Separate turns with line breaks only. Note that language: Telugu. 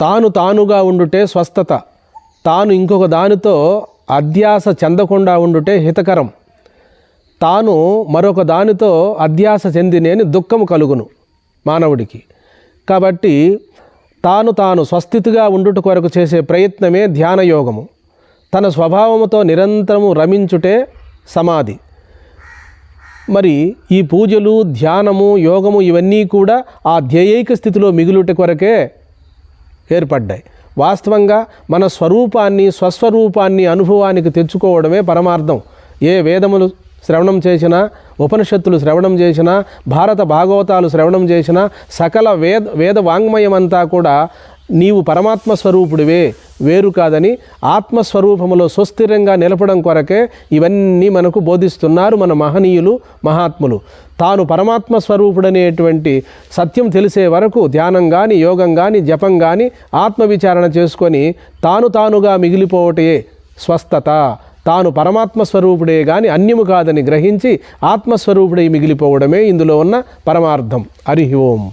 తాను తానుగా ఉండుటే స్వస్థత, తాను ఇంకొక దానితో అధ్యాస చెందకుండా ఉండుటే హితకరం, తాను మరొక దానితో అధ్యాస చెందినేని దుఃఖము కలుగును మానవుడికి. కాబట్టి తాను స్వస్థితిగా ఉండుట కొరకు చేసే ప్రయత్నమే ధ్యానయోగము. తన స్వభావముతో నిరంతరము రమించుటే సమాధి. మరి ఈ పూజలు, ధ్యానము, యోగము ఇవన్నీ కూడా ఆ ధ్యేయైక స్థితిలో మిగులుట కొరకే ఏర్పడ్డాయి. వాస్తవంగా మన స్వరూపాన్ని, స్వస్వరూపాన్ని అనుభవానికి తెచ్చుకోవడమే పరమార్థం. ఏ వేదములు శ్రవణం చేసినా, ఉపనిషత్తులు శ్రవణం చేసినా, భారత భాగవతాలు శ్రవణం చేసినా, సకల వేద వాంగ్మయమంతా కూడా నీవు పరమాత్మ స్వరూపుడివే, వేరు కాదని ఆత్మస్వరూపములో సుస్థిరంగా నిలపడం కొరకే ఇవన్నీ మనకు బోధిస్తున్నారు మన మహనీయులు, మహాత్ములు. తాను పరమాత్మ స్వరూపుడనేటువంటి సత్యం తెలిసే వరకు ధ్యానం కానీ, యోగం కానీ, జపం కానీ, ఆత్మవిచారణ చేసుకొని తానుగా మిగిలిపోవటే స్వస్థత. తాను పరమాత్మ స్వరూపుడే కానీ అన్యము కాదని గ్రహించి ఆత్మస్వరూపుడై మిగిలిపోవడమే ఇందులో ఉన్న పరమార్థం. హరి ఓం.